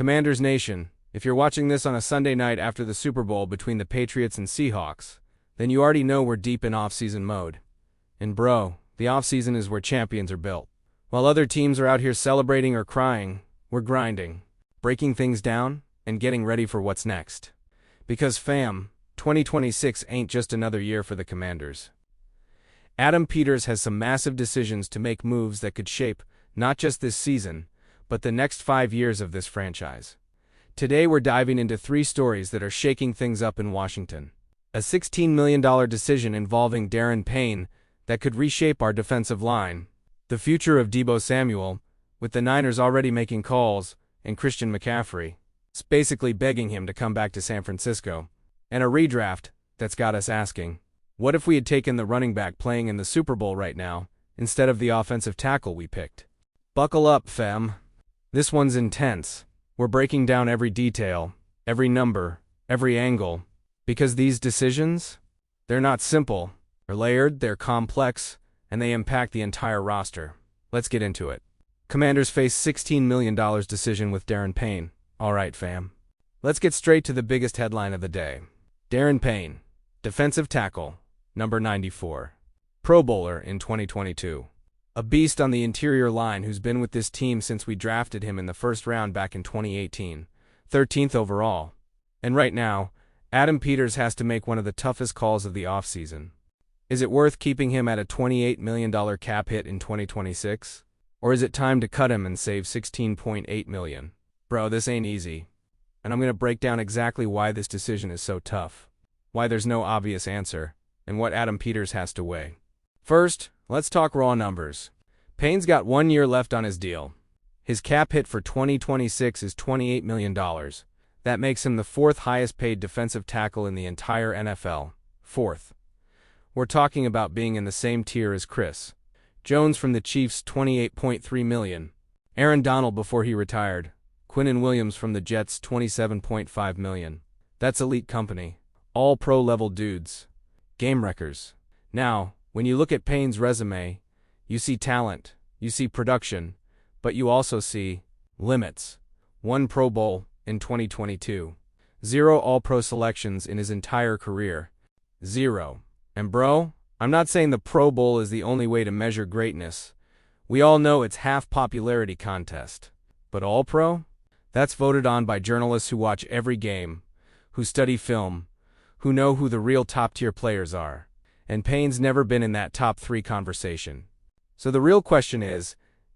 Commanders Nation, if you're watching this on a Sunday night after the Super Bowl between the Patriots and Seahawks, then you already know we're deep in off-season mode. And bro, the off-season is where champions are built. While other teams are out here celebrating or crying, we're grinding, breaking things down, and getting ready for what's next. Because fam, 2026 ain't just another year for the Commanders. Adam Peters has some massive decisions to make, moves that could shape not just this season, but the next 5 years of this franchise. Today we're diving into 3 stories that are shaking things up in Washington. A $16 million decision involving Darron Payne that could reshape our defensive line. The future of Deebo Samuel, with the Niners already making calls, and Christian McCaffrey basically begging him to come back to San Francisco. And a redraft that's got us asking, what if we had taken the running back playing in the Super Bowl right now, instead of the offensive tackle we picked? Buckle up, fam. This one's intense. We're breaking down every detail, every number, every angle, because these decisions, they're not simple. They're layered, they're complex, and they impact the entire roster. Let's get into it. Commanders face $16 million decision with Darron Payne. All right, fam. Let's get straight to the biggest headline of the day. Darron Payne, defensive tackle, number 94. Pro Bowler in 2022. A beast on the interior line who's been with this team since we drafted him in the first round back in 2018, 13th overall. And right now, Adam Peters has to make one of the toughest calls of the offseason. Is it worth keeping him at a $28 million cap hit in 2026? Or is it time to cut him and save $16.8 million? Bro, this ain't easy. And I'm going to break down exactly why this decision is so tough, why there's no obvious answer, and what Adam Peters has to weigh. First, let's talk raw numbers. Payne's got 1 year left on his deal. His cap hit for 2026 is $28 million. That makes him the 4th highest paid defensive tackle in the entire NFL. 4th. We're talking about being in the same tier as Chris Jones from the Chiefs, $28.3 million. Aaron Donald before he retired. Quinnen Williams from the Jets, $27.5 million. That's elite company. All pro-level dudes. Game wreckers. Now, when you look at Payne's resume, you see talent, you see production, but you also see limits. 1 Pro Bowl in 2022. 0 All-Pro selections in his entire career. 0. And bro, I'm not saying the Pro Bowl is the only way to measure greatness. We all know it's half popularity contest. But All-Pro? That's voted on by journalists who watch every game, who study film, who know who the real top-tier players are. And Payne's never been in that top 3 conversation. So the real question is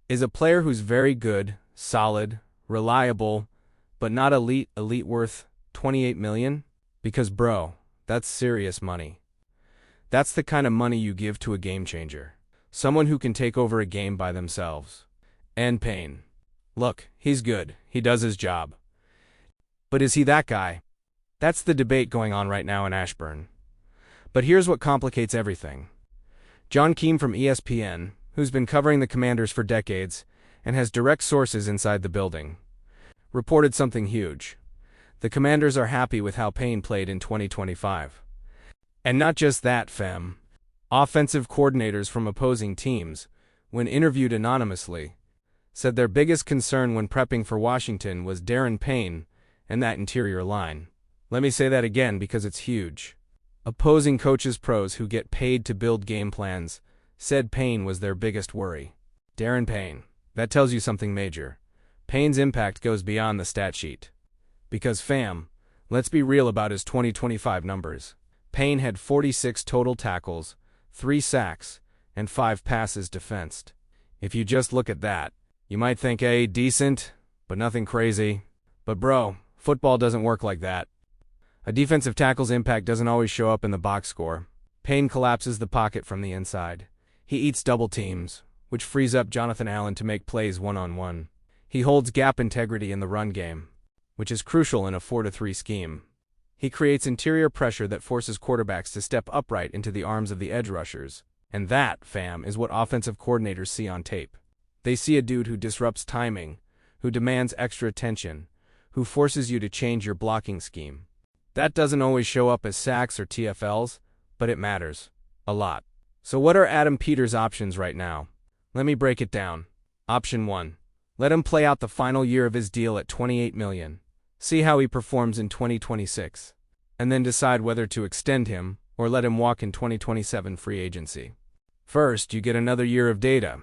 a player who's very good, solid, reliable, but not elite worth $28 million? Because bro, that's serious money. That's the kind of money you give to a game changer. Someone who can take over a game by themselves. And Payne. Look, he's good. He does his job. But is he that guy? That's the debate going on right now in Ashburn. But here's what complicates everything. John Keim from ESPN, who's been covering the Commanders for decades and has direct sources inside the building, reported something huge. The Commanders are happy with how Payne played in 2025. And not just that, fam. Offensive coordinators from opposing teams, when interviewed anonymously, said their biggest concern when prepping for Washington was Darron Payne and that interior line. Let me say that again because it's huge. Opposing coaches, pros who get paid to build game plans, said Payne was their biggest worry. Darron Payne. That tells you something major. Payne's impact goes beyond the stat sheet. Because fam, let's be real about his 2025 numbers. Payne had 46 total tackles, 3 sacks, and 5 passes defensed. If you just look at that, you might think, hey, decent, but nothing crazy. But bro, football doesn't work like that. A defensive tackle's impact doesn't always show up in the box score. Payne collapses the pocket from the inside. He eats double teams, which frees up Jonathan Allen to make plays one-on-one. He holds gap integrity in the run game, which is crucial in a 4-3 scheme. He creates interior pressure that forces quarterbacks to step upright into the arms of the edge rushers. And that, fam, is what offensive coordinators see on tape. They see a dude who disrupts timing, who demands extra attention, who forces you to change your blocking scheme. That doesn't always show up as sacks or TFLs, but it matters. A lot. So what are Adam Peters' options right now? Let me break it down. Option 1. Let him play out the final year of his deal at $28 million. See how he performs in 2026. And then decide whether to extend him or let him walk in 2027 free agency. First, you get another year of data.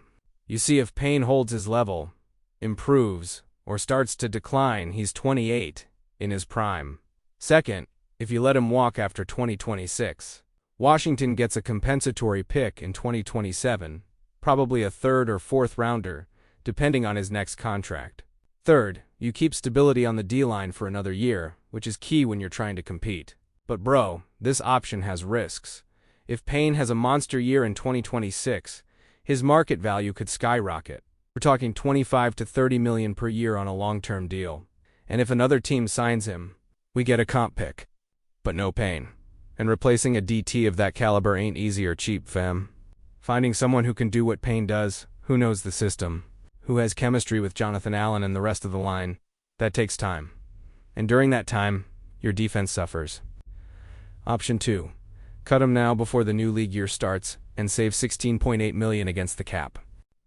You see if Payne holds his level, improves, or starts to decline. He's 28, in his prime. Second, if you let him walk after 2026, Washington gets a compensatory pick in 2027, probably a third or fourth rounder, depending on his next contract. Third, you keep stability on the D-line for another year, which is key when you're trying to compete. But bro, this option has risks. If Payne has a monster year in 2026, his market value could skyrocket. We're talking $25 to $30 million per year on a long-term deal. And if another team signs him, we get a comp pick. But no Payne. And replacing a DT of that caliber ain't easy or cheap, fam. Finding someone who can do what Payne does, who knows the system, who has chemistry with Jonathan Allen and the rest of the line, that takes time. And during that time, your defense suffers. Option 2. Cut him now before the new league year starts and save $16.8 million against the cap.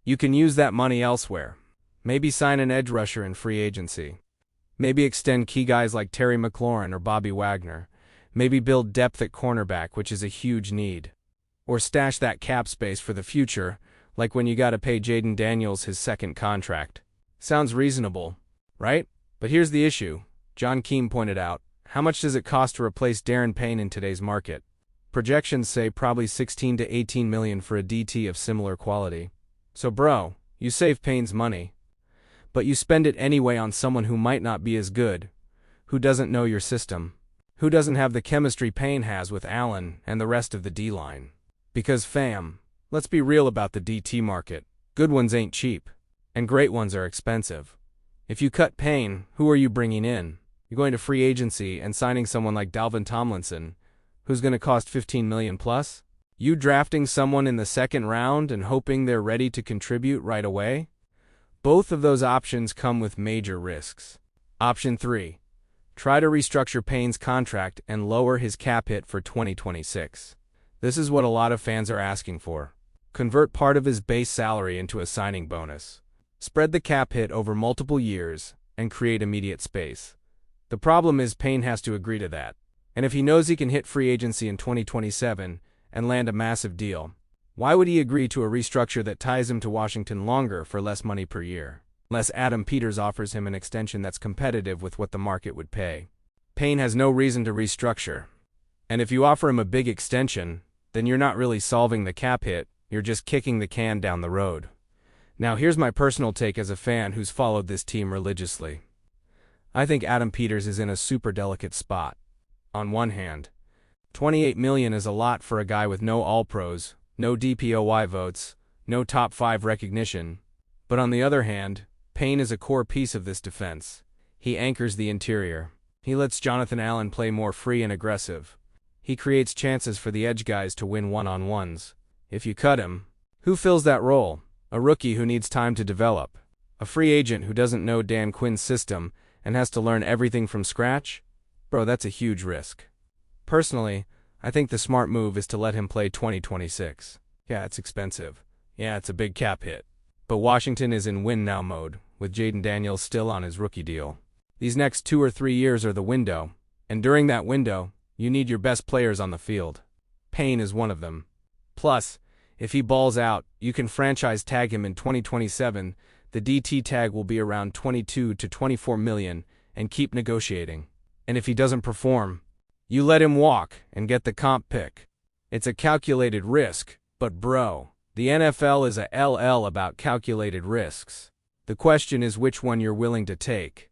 You can use that money elsewhere. Maybe sign an edge rusher in free agency. Maybe extend key guys like Terry McLaurin or Bobby Wagner. Maybe build depth at cornerback, which is a huge need. Or stash that cap space for the future, like when you gotta pay Jaden Daniels his second contract. Sounds reasonable, right? But here's the issue. John Keem pointed out, how much does it cost to replace Darron Payne in today's market? Projections say probably $16 to $18 million for a DT of similar quality. So bro, you save Payne's money, but you spend it anyway on someone who might not be as good, who doesn't know your system, who doesn't have the chemistry Payne has with Allen and the rest of the D-line. Because fam, let's be real about the DT market. Good ones ain't cheap, and great ones are expensive. If you cut Payne, who are you bringing in? You're going to free agency and signing someone like Dalvin Tomlinson, who's going to cost $15 million plus? You drafting someone in the second round and hoping they're ready to contribute right away? Both of those options come with major risks. Option 3. Try to restructure Payne's contract and lower his cap hit for 2026. This is what a lot of fans are asking for. Convert part of his base salary into a signing bonus. Spread the cap hit over multiple years and create immediate space. The problem is Payne has to agree to that. And if he knows he can hit free agency in 2027 and land a massive deal, why would he agree to a restructure that ties him to Washington longer for less money per year? Unless Adam Peters offers him an extension that's competitive with what the market would pay. Payne has no reason to restructure. And if you offer him a big extension, then you're not really solving the cap hit, you're just kicking the can down the road. Now here's my personal take as a fan who's followed this team religiously. I think Adam Peters is in a super delicate spot. On one hand, $28 million is a lot for a guy with no All-Pros, no DPOY votes, no top 5 recognition. But on the other hand, Payne is a core piece of this defense. He anchors the interior. He lets Jonathan Allen play more free and aggressive. He creates chances for the edge guys to win one-on-ones. If you cut him, who fills that role? A rookie who needs time to develop? A free agent who doesn't know Dan Quinn's system and has to learn everything from scratch? Bro, that's a huge risk. Personally, I think the smart move is to let him play 2026. Yeah, it's expensive. Yeah, it's a big cap hit. But Washington is in win-now mode, with Jaden Daniels still on his rookie deal. These next 2 or 3 years are the window, and during that window, you need your best players on the field. Payne is one of them. Plus, if he balls out, you can franchise tag him in 2027. The DT tag will be around $22 to $24 million, and keep negotiating. And if he doesn't perform, you let him walk and get the comp pick. It's a calculated risk, but bro, the NFL is a LL about calculated risks. The question is which one you're willing to take.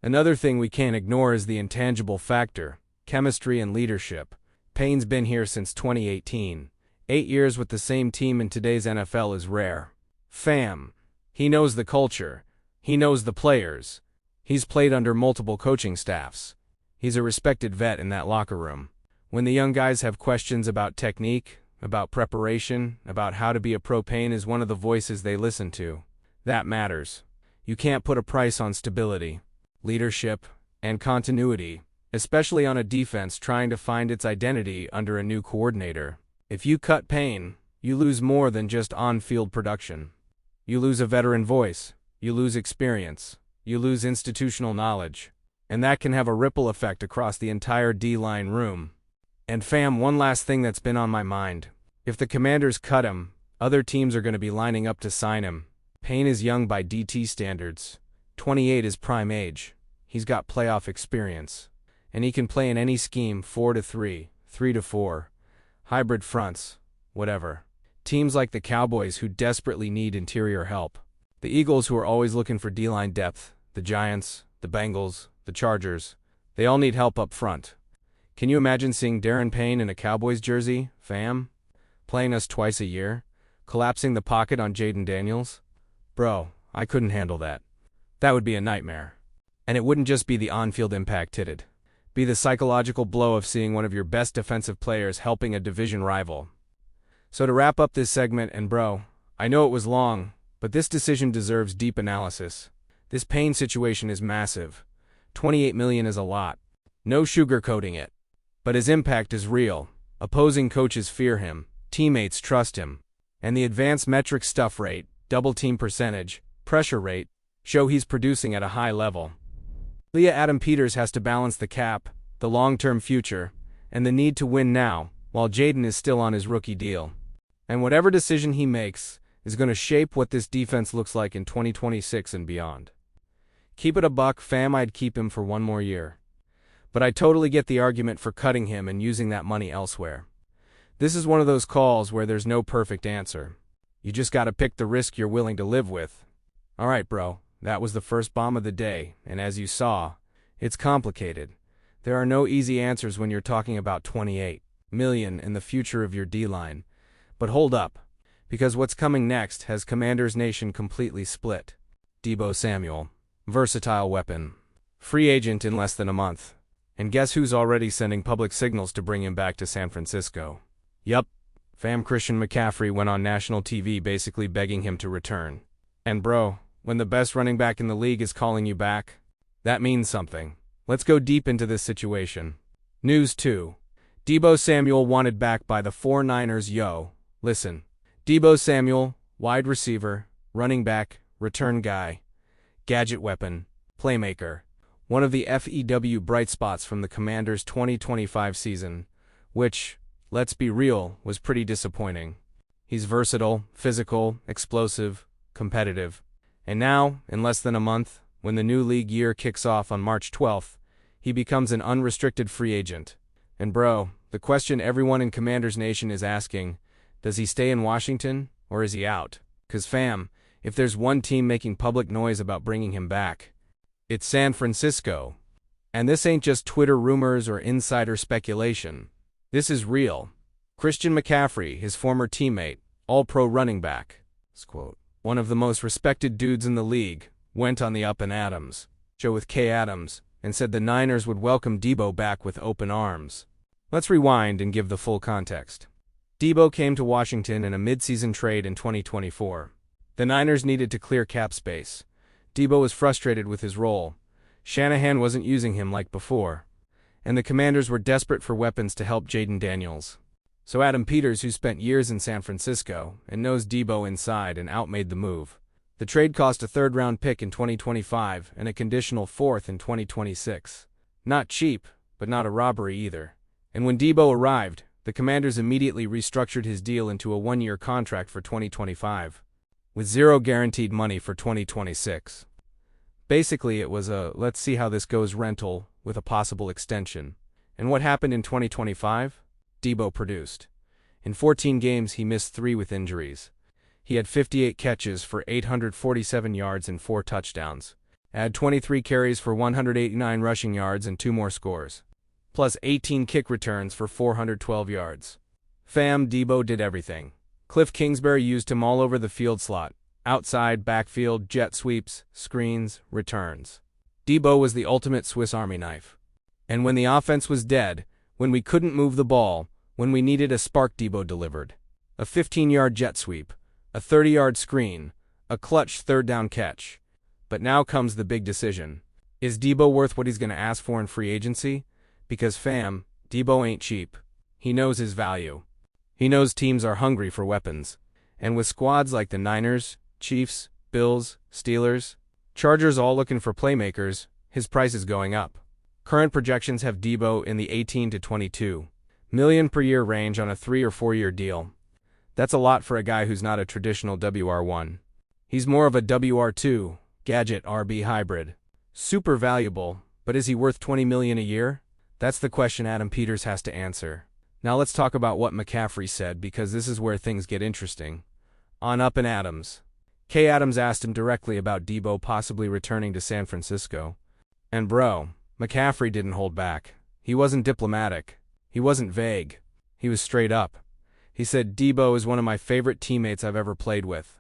Another thing we can't ignore is the intangible factor, chemistry and leadership. Payne's been here since 2018. 8 years with the same team in today's NFL is rare. Fam, he knows the culture. He knows the players. He's played under multiple coaching staffs. He's a respected vet in that locker room. When the young guys have questions about technique, about preparation, about how to be a pro, Payne is one of the voices they listen to. That matters. You can't put a price on stability, leadership, and continuity, especially on a defense trying to find its identity under a new coordinator. If you cut Payne, you lose more than just on-field production. You lose a veteran voice. you lose experience, you lose institutional knowledge, and that can have a ripple effect across the entire D-line room. And fam, one last thing that's been on my mind. If the Commanders cut him, other teams are going to be lining up to sign him. Payne is young by DT standards. 28 is prime age. He's got playoff experience. And he can play in any scheme, 4-3, 3-4, hybrid fronts, whatever. Teams like the Cowboys who desperately need interior help. The Eagles who are always looking for D-line depth. The Giants, the Bengals, the Chargers. They all need help up front. Can you imagine seeing Darron Payne in a Cowboys jersey, fam? Playing us twice a year? Collapsing the pocket on Jaden Daniels? Bro, I couldn't handle that. That would be a nightmare. And it wouldn't just be the on-field impact it'd be the psychological blow of seeing one of your best defensive players helping a division rival. So to wrap up this segment, and bro, I know it was long, but this decision deserves deep analysis. This Payne situation is massive. $28 million is a lot. No sugarcoating it. But his impact is real. Opposing coaches fear him, teammates trust him, and the advanced metric stuff rate, double team percentage, pressure rate, show he's producing at a high level. Adam Peters has to balance the cap, the long-term future, and the need to win now, while Jaden is still on his rookie deal. And whatever decision he makes is going to shape what this defense looks like in 2026 and beyond. Keep it a buck, fam, I'd keep him for one more year. But I totally get the argument for cutting him and using that money elsewhere. This is one of those calls where there's no perfect answer. You just gotta pick the risk you're willing to live with. Alright, bro. That was the first bomb of the day, and as you saw, it's complicated. There are no easy answers when you're talking about $28 million in the future of your D-line. But hold up, because what's coming next has Commanders Nation completely split. Deebo Samuel, versatile weapon, free agent in less than a month. And guess who's already sending public signals to bring him back to San Francisco? Yup, fam, Christian McCaffrey went on national TV basically begging him to return. And bro, when the best running back in the league is calling you back, that means something. Let's go deep into this situation. News 2. Deebo Samuel wanted back by the 49ers. Yo, listen. Deebo Samuel, wide receiver, running back, return guy, gadget weapon, playmaker. One of the FEW bright spots from the Commanders' 2025 season, which, let's be real, was pretty disappointing. He's versatile, physical, explosive, competitive. And now, in less than a month, when the new league year kicks off on March 12th, he becomes an unrestricted free agent. And bro, the question everyone in Commanders Nation is asking, does he stay in Washington, or is he out? 'Cause fam, if there's one team making public noise about bringing him back, it's San Francisco. And this ain't just Twitter rumors or insider speculation. This is real. Christian McCaffrey, his former teammate, all-pro running back, quote, one of the most respected dudes in the league, went on the Up and Adams show with Kay Adams and said the Niners would welcome Deebo back with open arms. Let's rewind and give the full context. Deebo came to Washington in a midseason trade in 2024. The Niners needed to clear cap space. Deebo was frustrated with his role. Shanahan wasn't using him like before. And the Commanders were desperate for weapons to help Jaden Daniels. So Adam Peters, who spent years in San Francisco and knows Deebo inside and out, made the move. The trade cost a third-round pick in 2025 and a conditional fourth in 2026. Not cheap, but not a robbery either. And when Deebo arrived, the Commanders immediately restructured his deal into a one-year contract for 2025, with zero guaranteed money for 2026. Basically, it was a let's see how this goes rental with a possible extension. And what happened in 2025? Deebo produced. In 14 games, he missed 3 with injuries. He had 58 catches for 847 yards and 4 touchdowns. Add 23 carries for 189 rushing yards and 2 more scores. Plus 18 kick returns for 412 yards. Fam, Deebo did everything. Cliff Kingsbury used him all over the field slot. Outside, backfield, jet sweeps, screens, returns. Deebo was the ultimate Swiss Army knife. And when the offense was dead, when we couldn't move the ball, when we needed a spark, Deebo delivered. A 15-yard jet sweep, a 30-yard screen, a clutch third-down catch. But now comes the big decision. Is Deebo worth what he's going to ask for in free agency? Because fam, Deebo ain't cheap. He knows his value. He knows teams are hungry for weapons. And with squads like the Niners, Chiefs, Bills, Steelers, Chargers all looking for playmakers, his price is going up. Current projections have Deebo in the 18 to 22 million per year range on a 3 or 4 year deal. That's a lot for a guy who's not a traditional WR1. He's more of a WR2, gadget RB hybrid. Super valuable, but is he worth $20 million a year? That's the question Adam Peters has to answer. Now let's talk about what McCaffrey said, because this is where things get interesting. On Up and Adams. Kay Adams asked him directly about Deebo possibly returning to San Francisco. And bro, McCaffrey didn't hold back. He wasn't diplomatic. He wasn't vague. He was straight up. He said, Deebo is one of my favorite teammates I've ever played with.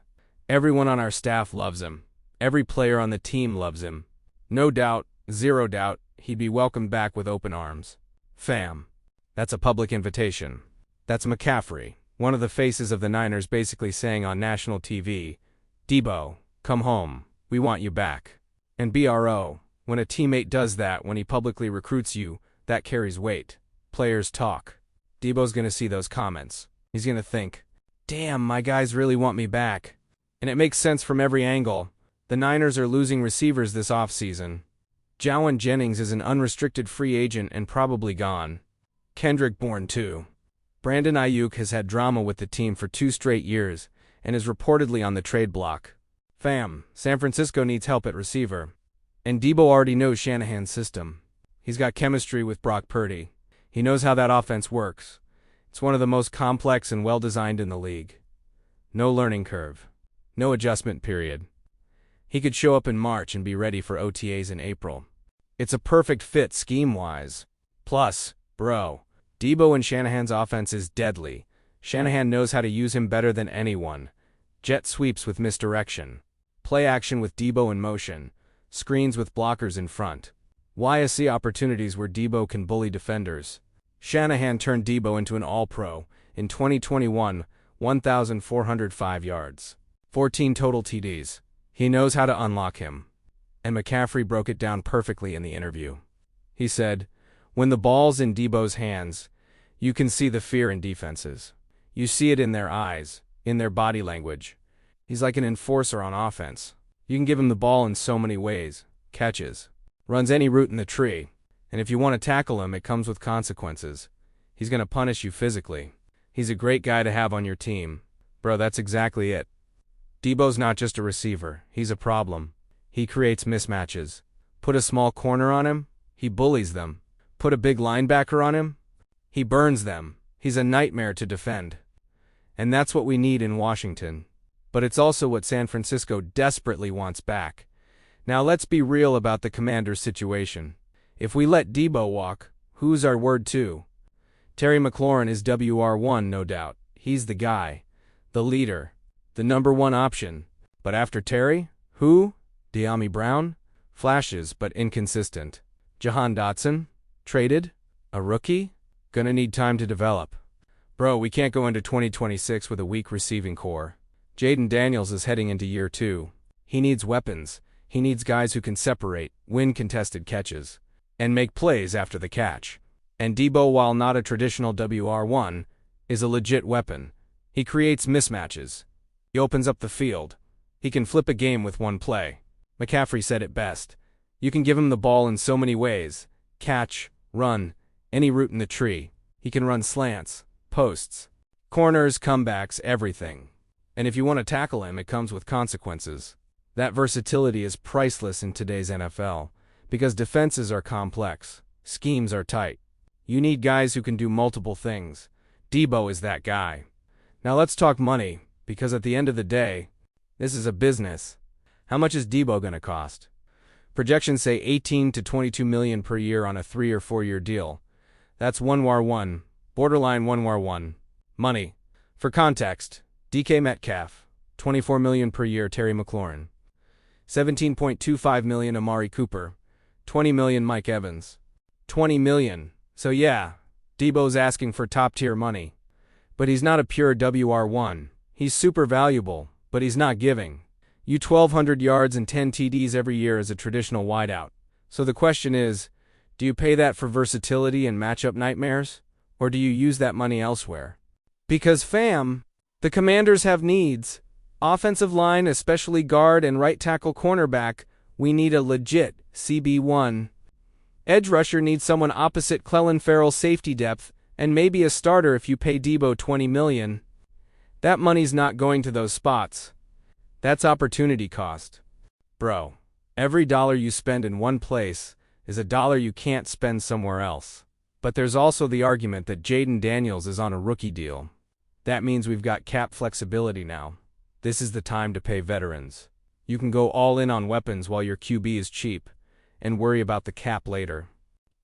Everyone on our staff loves him. Every player on the team loves him. No doubt, zero doubt, he'd be welcomed back with open arms. Fam. That's a public invitation. That's McCaffrey, one of the faces of the Niners, basically saying on national TV, Deebo, come home. We want you back. And bro, when a teammate does that, when he publicly recruits you, that carries weight. Players talk. Deebo's going to see those comments. He's going to think, damn, my guys really want me back. And it makes sense from every angle. The Niners are losing receivers this offseason. Jawan Jennings is an unrestricted free agent and probably gone. Kendrick Bourne too. Brandon Ayuk has had drama with the team for 2 straight years and is reportedly on the trade block. Fam, San Francisco needs help at receiver. And Deebo already knows Shanahan's system. He's got chemistry with Brock Purdy. He knows how that offense works. It's one of the most complex and well-designed in the league. No learning curve. No adjustment period. He could show up in March and be ready for OTAs in April. It's a perfect fit scheme-wise. Plus, bro, Deebo and Shanahan's offense is deadly. Shanahan knows how to use him better than anyone. Jet sweeps with misdirection. Play action with Deebo in motion. Screens with blockers in front. YSC opportunities where Deebo can bully defenders. Shanahan turned Deebo into an all-pro. In 2021, 1,405 yards. 14 total TDs. He knows how to unlock him. And McCaffrey broke it down perfectly in the interview. He said, when the ball's in Deebo's hands, you can see the fear in defenses. You see it in their eyes, in their body language. He's like an enforcer on offense. You can give him the ball in so many ways. Catches. Runs any route in the tree. And if you want to tackle him, it comes with consequences. He's going to punish you physically. He's a great guy to have on your team. Bro, that's exactly it. Deebo's not just a receiver. He's a problem. He creates mismatches. Put a small corner on him, he bullies them. Put a big linebacker on him, he burns them. He's a nightmare to defend. And that's what we need in Washington. But it's also what San Francisco desperately wants back. Now let's be real about the Commanders' situation. If we let Deebo walk, who's our word two? Terry McLaurin is WR1, no doubt. He's the guy. The leader. The number one option. But after Terry, who? De'Ami Brown? Flashes, but inconsistent. Jahan Dotson? Traded? A rookie? Gonna need time to develop. Bro, we can't go into 2026 with a weak receiving core. Jaden Daniels is heading into year 2. He needs weapons. He needs guys who can separate, win contested catches, and make plays after the catch. And Deebo, while not a traditional WR1, is a legit weapon. He creates mismatches. He opens up the field. He can flip a game with one play. McCaffrey said it best. You can give him the ball in so many ways. Catch, run, any route in the tree. He can run slants, posts, corners, comebacks, everything. And if you want to tackle him, it comes with consequences. That versatility is priceless in today's NFL, because defenses are complex, schemes are tight. You need guys who can do multiple things. Deebo is that guy. Now let's talk money, because at the end of the day, this is a business. How much is Deebo going to cost? Projections say 18 to 22 million per year on a 3 or 4 year deal. That's 1-1, borderline 1-1. Money. For context, DK Metcalf, 24 million per year. Terry McLaurin, 17.25 million. Amari Cooper, 20 million. Mike Evans, 20 million. So yeah, Deebo's asking for top tier money. But he's not a pure WR1. He's super valuable, but he's not giving you 1,200 yards and 10 TDs every year as a traditional wideout. So the question is, do you pay that for versatility and matchup nightmares? Or do you use that money elsewhere? Because fam, the Commanders have needs. Offensive line, especially guard and right tackle cornerback, we need a legit CB1. Edge rusher needs someone opposite Clelin Ferrell's safety depth, and maybe a starter if you pay Deebo $20 million. That money's not going to those spots. That's opportunity cost. Bro, every dollar you spend in one place is a dollar you can't spend somewhere else. But there's also the argument that Jayden Daniels is on a rookie deal. That means we've got cap flexibility now. This is the time to pay veterans. You can go all in on weapons while your QB is cheap, and worry about the cap later.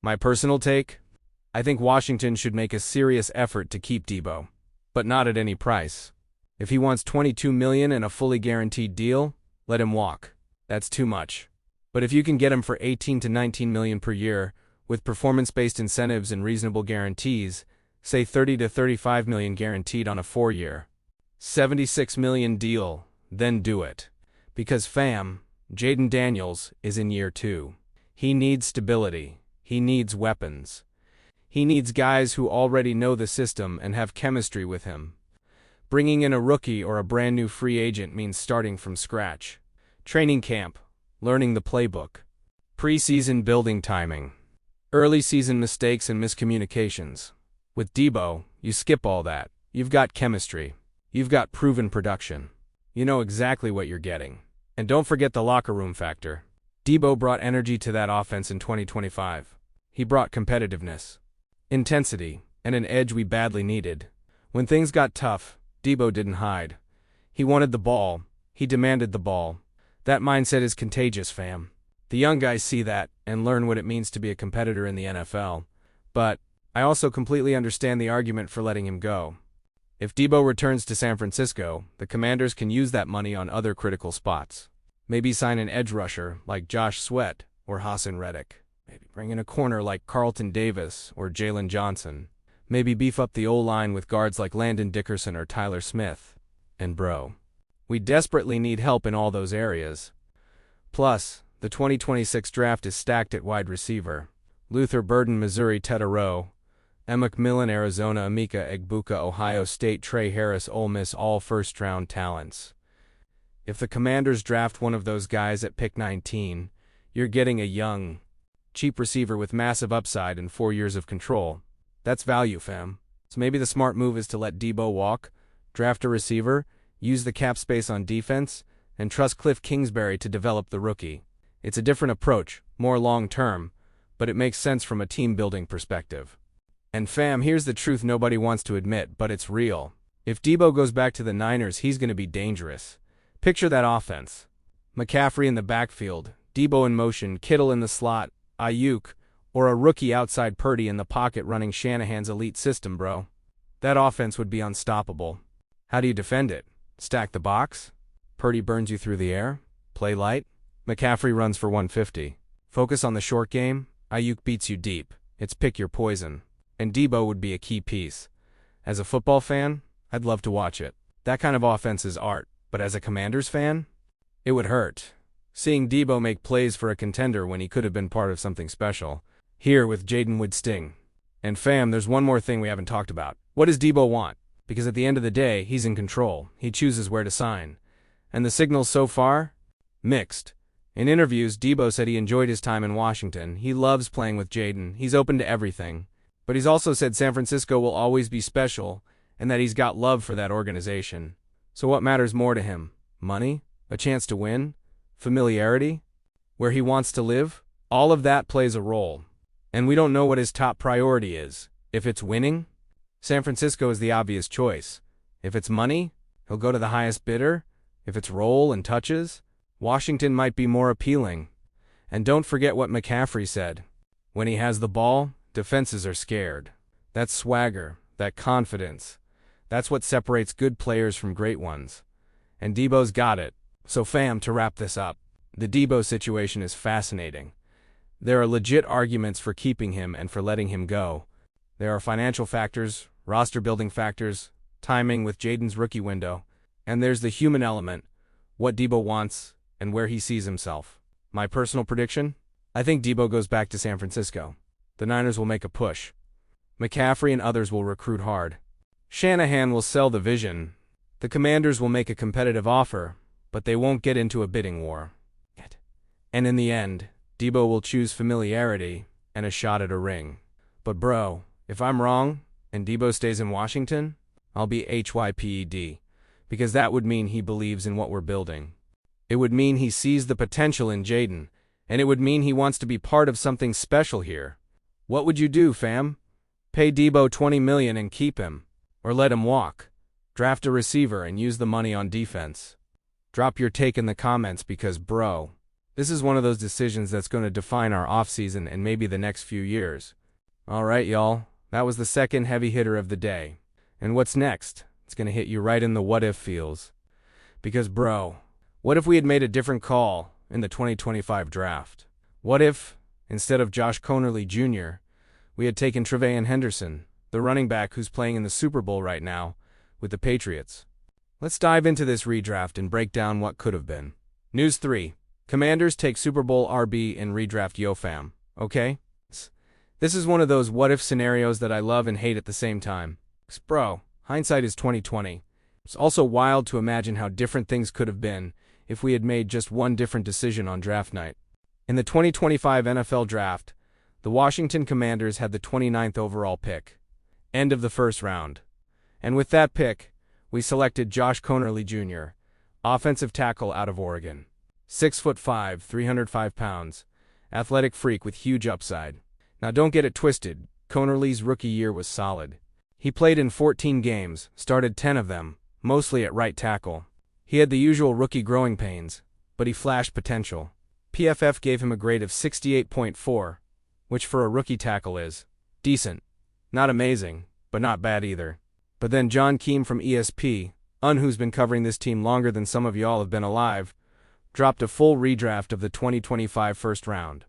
My personal take? I think Washington should make a serious effort to keep Deebo, but not at any price. If he wants $22 million and a fully guaranteed deal, let him walk. That's too much. But if you can get him for $18 to $19 million per year, with performance-based incentives and reasonable guarantees, say $30 to $35 million guaranteed on a 4-year, $76 million deal, then do it. Because fam, Jayden Daniels is in year 2. He needs stability. He needs weapons. He needs guys who already know the system and have chemistry with him. Bringing in a rookie or a brand new free agent means starting from scratch. Training camp, learning the playbook. Preseason building timing. Early season mistakes and miscommunications. With Deebo, you skip all that. You've got chemistry. You've got proven production. You know exactly what you're getting. And don't forget the locker room factor. Deebo brought energy to that offense in 2025. He brought competitiveness, intensity, and an edge we badly needed. When things got tough, Deebo didn't hide. He wanted the ball. He demanded the ball. That mindset is contagious, fam. The young guys see that and learn what it means to be a competitor in the NFL. But I also completely understand the argument for letting him go. If Deebo returns to San Francisco, the Commanders can use that money on other critical spots. Maybe sign an edge rusher like Josh Sweat or Hassan Reddick. Maybe bring in a corner like Carlton Davis or Jalen Johnson. Maybe beef up the O-line with guards like Landon Dickerson or Tyler Smith. And bro, we desperately need help in all those areas. Plus, the 2026 draft is stacked at wide receiver. Luther Burden, Missouri, Tetero. M. McMillan, Arizona, Emeka Egbuka, Ohio State, Trey Harris, Ole Miss, all first-round talents. If the Commanders draft one of those guys at pick 19, you're getting a young, cheap receiver with massive upside and 4 years of control. That's value, fam. So maybe the smart move is to let Deebo walk, draft a receiver, use the cap space on defense, and trust Cliff Kingsbury to develop the rookie. It's a different approach, more long-term, but it makes sense from a team-building perspective. And fam, here's the truth nobody wants to admit, but it's real. If Deebo goes back to the Niners, he's going to be dangerous. Picture that offense. McCaffrey in the backfield, Deebo in motion, Kittle in the slot, Ayuk, or a rookie outside Purdy in the pocket running Shanahan's elite system, bro. That offense would be unstoppable. How do you defend it? Stack the box? Purdy burns you through the air? Play light? McCaffrey runs for 150. Focus on the short game? Ayuk beats you deep. It's pick your poison. And Deebo would be a key piece. As a football fan, I'd love to watch it. That kind of offense is art. But as a Commanders fan, it would hurt. Seeing Deebo make plays for a contender when he could have been part of something special. Here with Jayden would sting. And fam, there's one more thing we haven't talked about. What does Deebo want? Because at the end of the day, he's in control. He chooses where to sign. And the signals so far? Mixed. In interviews, Deebo said he enjoyed his time in Washington. He loves playing with Jayden. He's open to everything. But he's also said San Francisco will always be special and that he's got love for that organization. So what matters more to him? Money? A chance to win? Familiarity? Where he wants to live? All of that plays a role. And we don't know what his top priority is. If it's winning, San Francisco is the obvious choice. If it's money, he'll go to the highest bidder. If it's role and touches, Washington might be more appealing. And don't forget what McCaffrey said. When he has the ball, defenses are scared. That swagger, that confidence, that's what separates good players from great ones. And Deebo's got it. So fam, to wrap this up, the Deebo situation is fascinating. There are legit arguments for keeping him and for letting him go. There are financial factors, roster-building factors, timing with Jayden's rookie window, and there's the human element, what Deebo wants and where he sees himself. My personal prediction? I think Deebo goes back to San Francisco. The Niners will make a push. McCaffrey and others will recruit hard. Shanahan will sell the vision. The Commanders will make a competitive offer, but they won't get into a bidding war. And in the end, Deebo will choose familiarity and a shot at a ring. But bro, if I'm wrong, and Deebo stays in Washington, I'll be HYPED, because that would mean he believes in what we're building. It would mean he sees the potential in Jaden, and it would mean he wants to be part of something special here. What would you do, fam? Pay Deebo $20 million and keep him, or let him walk. Draft a receiver and use the money on defense. Drop your take in the comments because, bro, this is one of those decisions that's going to define our offseason and maybe the next few years. Alright, y'all, that was the second heavy hitter of the day. And what's next? It's going to hit you right in the what if feels. Because, bro, what if we had made a different call in the 2025 draft? What if, instead of Josh Conerly Jr., we had taken Tre'Von Henderson, the running back who's playing in the Super Bowl right now with the Patriots? Let's dive into this redraft and break down what could have been. News 3. Commanders take Super Bowl RB in redraft, yo fam. Okay? This is one of those what-if scenarios that I love and hate at the same time. Bro, hindsight is 20/20. It's also wild to imagine how different things could have been if we had made just one different decision on draft night. In the 2025 NFL Draft, the Washington Commanders had the 29th overall pick, end of the first round. And with that pick, we selected Josh Conerly Jr., offensive tackle out of Oregon. 6'5", 305 pounds, athletic freak with huge upside. Now don't get it twisted, Conerly's rookie year was solid. He played in 14 games, started 10 of them, mostly at right tackle. He had the usual rookie growing pains, but he flashed potential. PFF gave him a grade of 68.4, which for a rookie tackle is decent. Not amazing, but not bad either. But then John Keem from ESP, who's been covering this team longer than some of y'all have been alive, dropped a full redraft of the 2025 first round.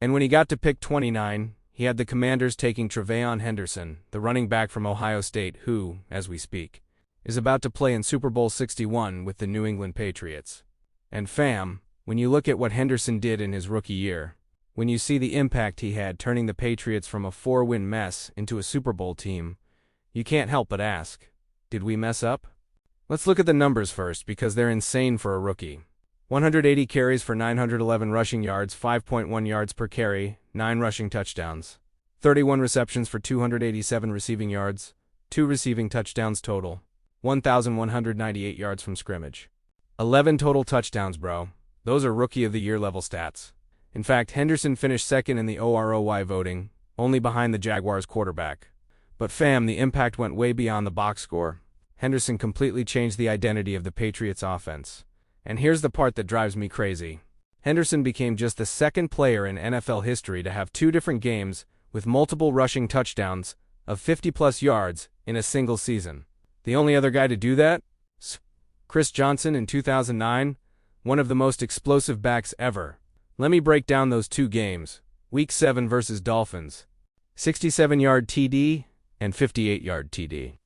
And when he got to pick 29, he had the Commanders taking Tre'Von Henderson, the running back from Ohio State who, as we speak, is about to play in Super Bowl 61 with the New England Patriots. And fam, when you look at what Henderson did in his rookie year, when you see the impact he had turning the Patriots from a 4-win mess into a Super Bowl team, you can't help but ask, did we mess up? Let's look at the numbers first because they're insane for a rookie. 180 carries for 911 rushing yards, 5.1 yards per carry, 9 rushing touchdowns. 31 receptions for 287 receiving yards, 2 receiving touchdowns total. 1,198 yards from scrimmage. 11 total touchdowns, bro. Those are Rookie of the Year level stats. In fact, Henderson finished second in the OROY voting, only behind the Jaguars quarterback. But fam, the impact went way beyond the box score. Henderson completely changed the identity of the Patriots offense. And here's the part that drives me crazy. Henderson became just the second player in NFL history to have 2 different games with multiple rushing touchdowns of 50-plus yards in a single season. The only other guy to do that? Chris Johnson in 2009, one of the most explosive backs ever. Let me break down those 2 games. Week 7 versus Dolphins. 67-yard TD and 58-yard TD.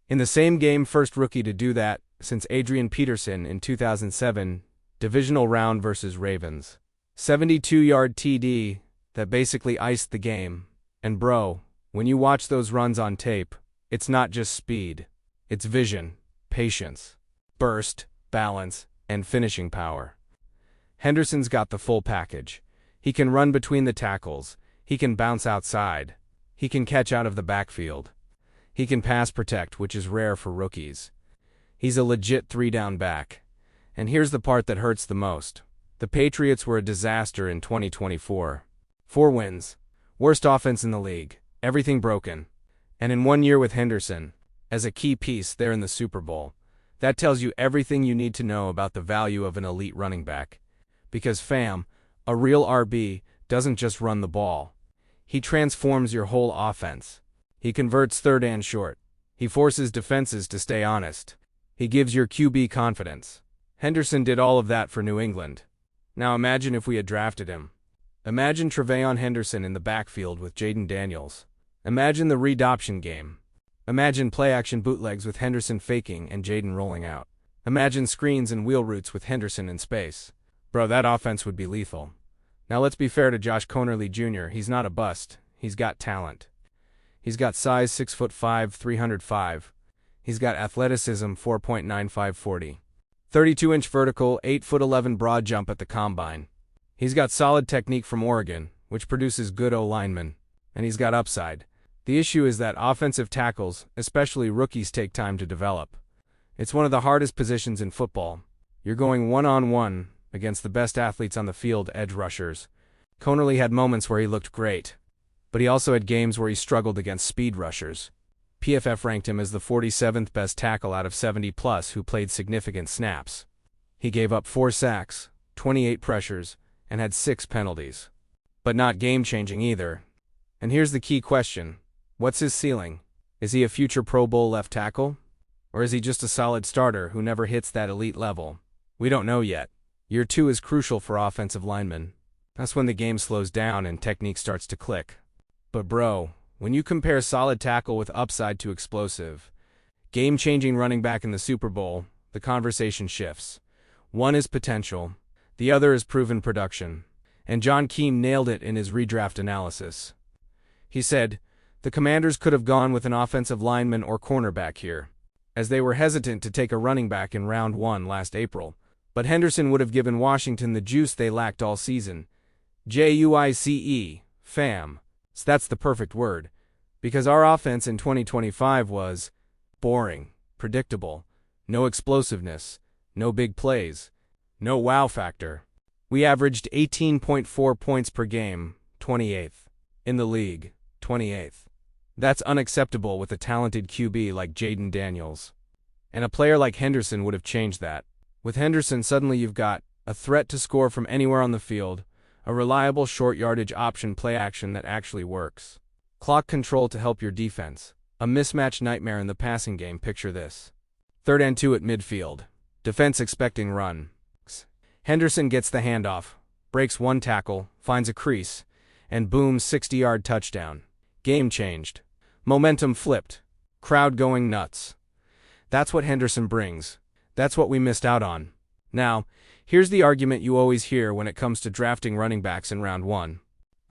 In the same game, first rookie to do that since Adrian Peterson in 2007, divisional round versus Ravens. 72-yard TD that basically iced the game. And bro, when you watch those runs on tape, it's not just speed. It's vision, patience, burst, balance, and finishing power. Henderson's got the full package. He can run between the tackles. He can bounce outside. He can catch out of the backfield. He can pass protect, which is rare for rookies. He's a legit 3-down back. And here's the part that hurts the most. The Patriots were a disaster in 2024. 4 wins. Worst offense in the league. Everything broken. And in 1 year with Henderson, as a key piece there in the Super Bowl, that tells you everything you need to know about the value of an elite running back. Because fam, a real RB doesn't just run the ball. He transforms your whole offense. He converts third and short. He forces defenses to stay honest. He gives your QB confidence. Henderson did all of that for New England. Now imagine if we had drafted him. Imagine Tre'Von Henderson in the backfield with Jaden Daniels. Imagine the read-option game. Imagine play-action bootlegs with Henderson faking and Jaden rolling out. Imagine screens and wheel routes with Henderson in space. Bro, that offense would be lethal. Now let's be fair to Josh Conerly Jr. He's not a bust. He's got talent. He's got size 6'5", 305. He's got athleticism 4.9540. 32-inch vertical, 8'11" broad jump at the combine. He's got solid technique from Oregon, which produces good O-linemen. And he's got upside. The issue is that offensive tackles, especially rookies, take time to develop. It's one of the hardest positions in football. You're going one-on-one against the best athletes on the field, edge rushers. Conerly had moments where he looked great, but he also had games where he struggled against speed rushers. PFF ranked him as the 47th best tackle out of 70+ who played significant snaps. He gave up 4 sacks, 28 pressures, and had 6 penalties. But not game-changing either. And here's the key question. What's his ceiling? Is he a future Pro Bowl left tackle? Or is he just a solid starter who never hits that elite level? We don't know yet. Year 2 is crucial for offensive linemen. That's when the game slows down and technique starts to click. But bro, when you compare solid tackle with upside to explosive, game-changing running back in the Super Bowl, the conversation shifts. One is potential, the other is proven production. And John Keane nailed it in his redraft analysis. He said, the Commanders could have gone with an offensive lineman or cornerback here, as they were hesitant to take a running back in round 1 last April. But Henderson would have given Washington the juice they lacked all season. Juice, fam. So that's the perfect word. Because our offense in 2025 was boring, predictable, no explosiveness, no big plays, no wow factor. We averaged 18.4 points per game, 28th. In the league, 28th. That's unacceptable with a talented QB like Jaden Daniels. And a player like Henderson would have changed that. With Henderson, suddenly you've got a threat to score from anywhere on the field, a reliable short yardage option play action that actually works. Clock control to help your defense. A mismatch nightmare in the passing game, picture this. 3rd and 2 at midfield. Defense expecting run. Henderson gets the handoff, breaks 1 tackle, finds a crease, and boom, 60-yard touchdown. Game changed. Momentum flipped. Crowd going nuts. That's what Henderson brings. That's what we missed out on. Now, here's the argument you always hear when it comes to drafting running backs in round 1.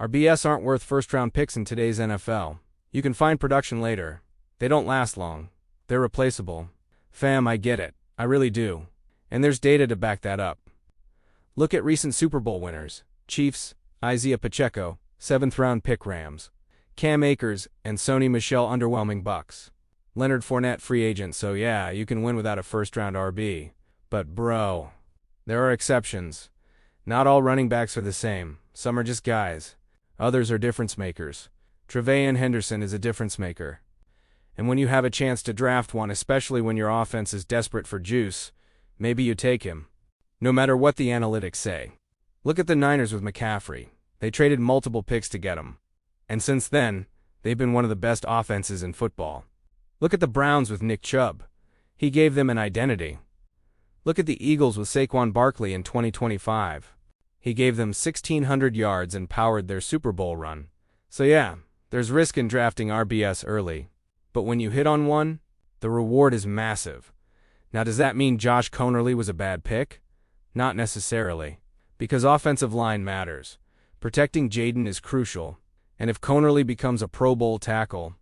Our BS aren't worth first-round picks in today's NFL. You can find production later. They don't last long. They're replaceable. Fam, I get it. I really do. And there's data to back that up. Look at recent Super Bowl winners. Chiefs, Isaiah Pacheco, 7th-round pick Rams. Cam Akers and Sony Michel underwhelming Bucks. Leonard Fournette free agent, so yeah, you can win without a first-round RB. But bro, there are exceptions. Not all running backs are the same. Some are just guys. Others are difference makers. Tre'Von Henderson is a difference maker. And when you have a chance to draft one, especially when your offense is desperate for juice, maybe you take him. No matter what the analytics say. Look at the Niners with McCaffrey. They traded multiple picks to get him. And since then, they've been one of the best offenses in football. Look at the Browns with Nick Chubb. He gave them an identity. Look at the Eagles with Saquon Barkley in 2025. He gave them 1,600 yards and powered their Super Bowl run. So yeah, there's risk in drafting RBS early. But when you hit on one, the reward is massive. Now does that mean Josh Conerly was a bad pick? Not necessarily. Because offensive line matters. Protecting Jaden is crucial. And if Conerly becomes a Pro Bowl tackle,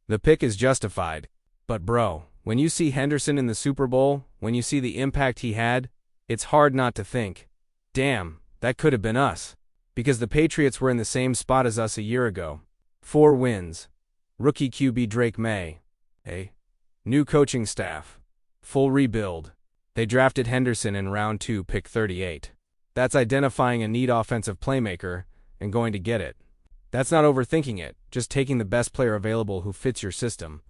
the pick is justified. But bro, when you see Henderson in the Super Bowl, when you see the impact he had, it's hard not to think, damn, that could have been us. Because the Patriots were in the same spot as us a year ago. 4 wins. Rookie QB Drake May. New coaching staff. Full rebuild. They drafted Henderson in round 2, pick 38. That's identifying a need offensive playmaker and going to get it. That's not overthinking it, just taking the best player available who fits your system.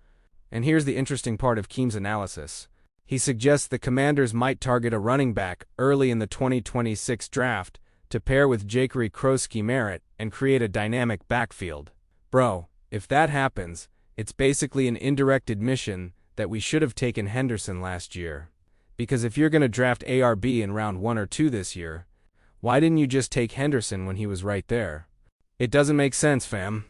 And here's the interesting part of Keane's analysis. He suggests the Commanders might target a running back early in the 2026 draft to pair with Ja'Cory Krosky-Merritt and create a dynamic backfield. Bro, if that happens, it's basically an indirect admission that we should have taken Henderson last year. Because if you're going to draft ARB in round 1 or 2 this year, why didn't you just take Henderson when he was right there? It doesn't make sense, fam.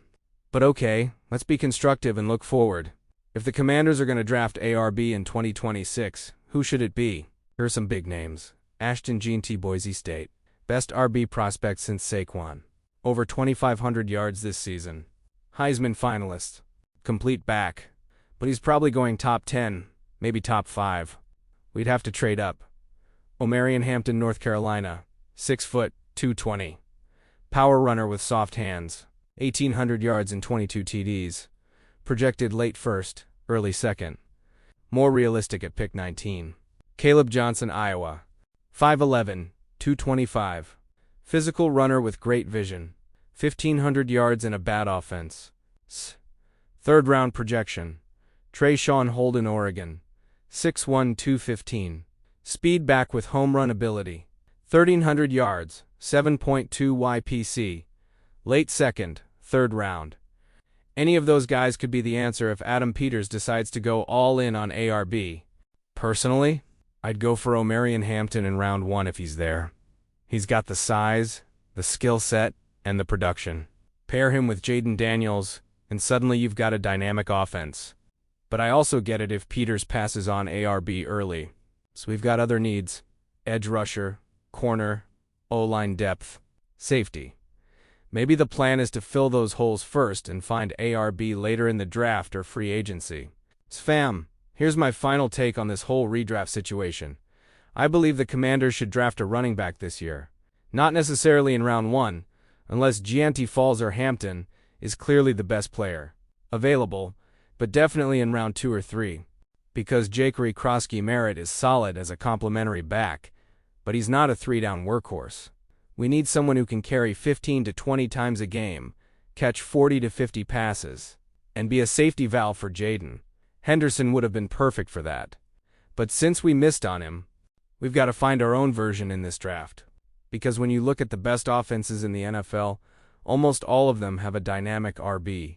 But okay, let's be constructive and look forward. If the Commanders are going to draft ARB in 2026, who should it be? Here are some big names. Ashton Jeanty, Boise State. Best RB prospect since Saquon. Over 2,500 yards this season. Heisman finalist. Complete back. But he's probably going top 10, maybe top 5. We'd have to trade up. Omarion Hampton, North Carolina, 6 foot, 220. Power runner with soft hands, 1,800 yards and 22 TDs. Projected late first, early second. More realistic at pick 19. Caleb Johnson, Iowa, 5'11", 225. Physical runner with great vision, 1,500 yards and a bad offense. Third round projection. Trayshawn Holden, Oregon, 6'1", 215. Speed back with home run ability, 1,300 yards, 7.2 YPC. Late second, third round. Any of those guys could be the answer if Adam Peters decides to go all in on ARB. Personally, I'd go for Omarion Hampton in round 1 if he's there. He's got the size, the skill set, and the production. Pair him with Jaden Daniels, and suddenly you've got a dynamic offense. But I also get it if Peters passes on ARB early. So we've got other needs: edge rusher, corner, O-line depth, safety. Maybe the plan is to fill those holes first and find ARB later in the draft or free agency. Fam, here's my final take on this whole redraft situation. I believe the Commanders should draft a running back this year. Not necessarily in round 1, unless Gianti Falls or Hampton is clearly the best player available, but definitely in round 2 or 3. Because Jakery Krosky-Merritt is solid as a complementary back, but he's not a 3-down workhorse. We need someone who can carry 15 to 20 times a game, catch 40 to 50 passes, and be a safety valve for Jaden. Henderson would have been perfect for that. But since we missed on him, we've got to find our own version in this draft. Because when you look at the best offenses in the NFL, almost all of them have a dynamic RB.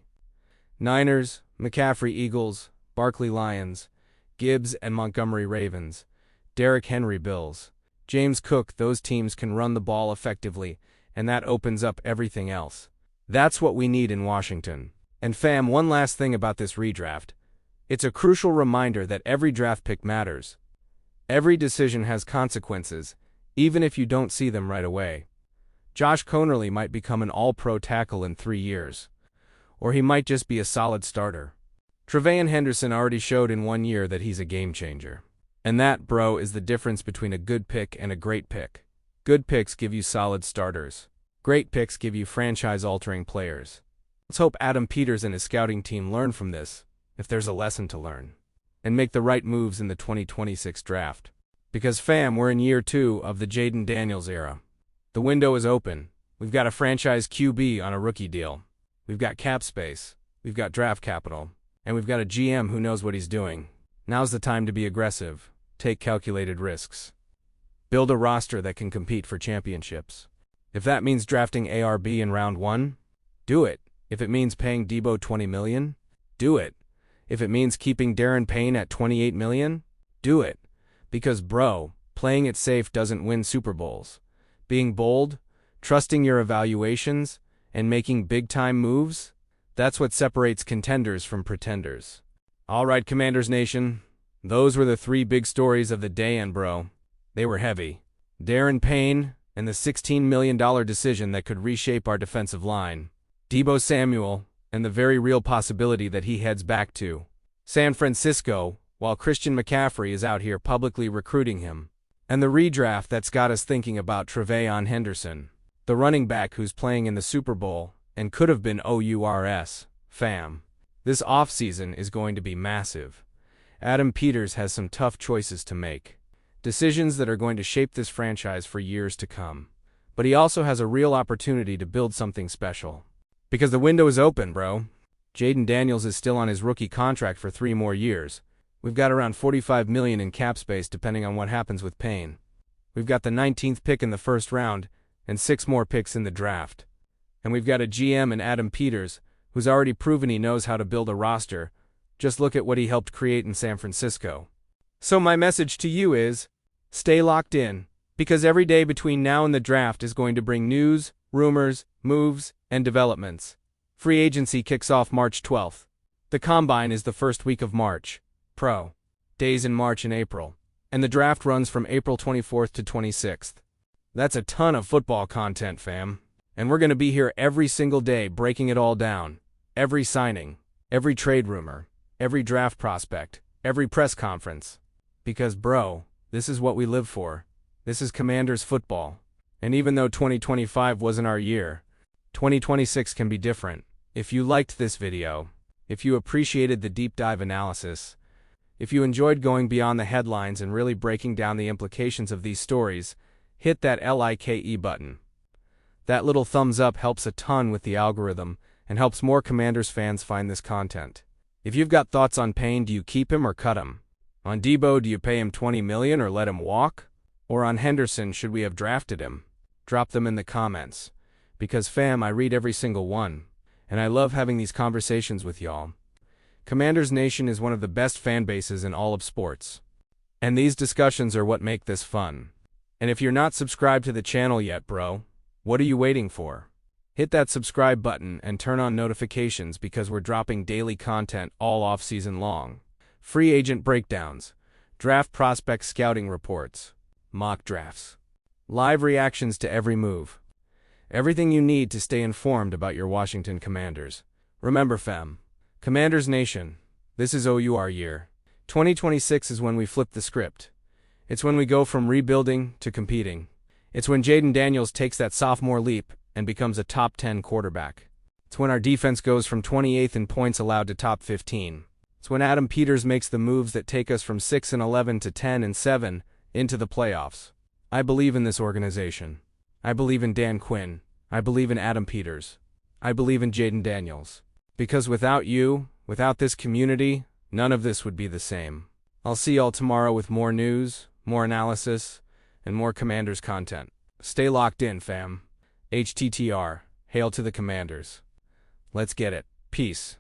Niners, McCaffrey Eagles, Barkley Lions, Gibbs and Montgomery Ravens, Derrick Henry Bills, James Cook. Those teams can run the ball effectively, and that opens up everything else. That's what we need in Washington. And fam, one last thing about this redraft. It's a crucial reminder that every draft pick matters. Every decision has consequences, even if you don't see them right away. Josh Conerly might become an all-pro tackle in 3 years. Or he might just be a solid starter. Tre'Veyon Henderson already showed in 1 year that he's a game changer. And that, bro, is the difference between a good pick and a great pick. Good picks give you solid starters. Great picks give you franchise-altering players. Let's hope Adam Peters and his scouting team learn from this, if there's a lesson to learn, and make the right moves in the 2026 draft. Because fam, we're in year 2 of the Jaden Daniels era. The window is open. We've got a franchise QB on a rookie deal. We've got cap space. We've got draft capital. And we've got a GM who knows what he's doing. Now's the time to be aggressive, take calculated risks. Build a roster that can compete for championships. If that means drafting ARB in round 1, do it. If it means paying Deebo $20 million, do it. If it means keeping Darron Payne at $28 million, do it. Because bro, playing it safe doesn't win Super Bowls. Being bold, trusting your evaluations, and making big-time moves, that's what separates contenders from pretenders. All right, Commanders Nation, those were the 3 big stories of the day, and bro, they were heavy. Darron Payne and the $16 million decision that could reshape our defensive line. Deebo Samuel and the very real possibility that he heads back to San Francisco while Christian McCaffrey is out here publicly recruiting him. And the redraft that's got us thinking about Tre'Veyon Henderson, the running back who's playing in the Super Bowl and could have been OURS. Fam, this offseason is going to be massive. Adam Peters has some tough choices to make. Decisions that are going to shape this franchise for years to come. But he also has a real opportunity to build something special. Because the window is open, bro. Jaden Daniels is still on his rookie contract for 3 more years. We've got around $45 million in cap space depending on what happens with Payne. We've got the 19th pick in the first round and 6 more picks in the draft. And we've got a GM in Adam Peters who's already proven he knows how to build a roster. Just look at what he helped create in San Francisco. So my message to you is, stay locked in, because every day between now and the draft is going to bring news, rumors, moves, and developments. Free agency kicks off March 12th. The Combine is the first week of March. Pro days in March and April. And the draft runs from April 24th to 26th. That's a ton of football content, fam. And we're going to be here every single day breaking it all down. Every signing, every trade rumor, every draft prospect, every press conference. Because bro, this is what we live for. This is Commanders football. And even though 2025 wasn't our year, 2026 can be different. If you liked this video, if you appreciated the deep dive analysis, if you enjoyed going beyond the headlines and really breaking down the implications of these stories, hit that like button. That little thumbs up helps a ton with the algorithm and helps more Commanders fans find this content. If you've got thoughts on Payne, do you keep him or cut him? On Deebo, do you pay him $20 million or let him walk? Or on Henderson, should we have drafted him? Drop them in the comments. Because fam, I read every single one, and I love having these conversations with y'all. Commanders Nation is one of the best fan bases in all of sports. And these discussions are what make this fun. And if you're not subscribed to the channel yet, bro, what are you waiting for? Hit that subscribe button and turn on notifications because we're dropping daily content all off-season long. Free agent breakdowns, draft prospect scouting reports, mock drafts, live reactions to every move. Everything you need to stay informed about your Washington Commanders. Remember fam, Commanders Nation, this is OUR year. 2026 is when we flip the script. It's when we go from rebuilding to competing. It's when Jaden Daniels takes that sophomore leap and becomes a top 10 quarterback. It's when our defense goes from 28th in points allowed to top 15. It's when Adam Peters makes the moves that take us from 6-11 to 10-7 into the playoffs. I believe in this organization. I believe in Dan Quinn. I believe in Adam Peters. I believe in Jaden Daniels. Because without you, without this community, none of this would be the same. I'll see y'all tomorrow with more news, more analysis, and more Commanders content. Stay locked in, fam. HTTR. Hail to the Commanders. Let's get it. Peace.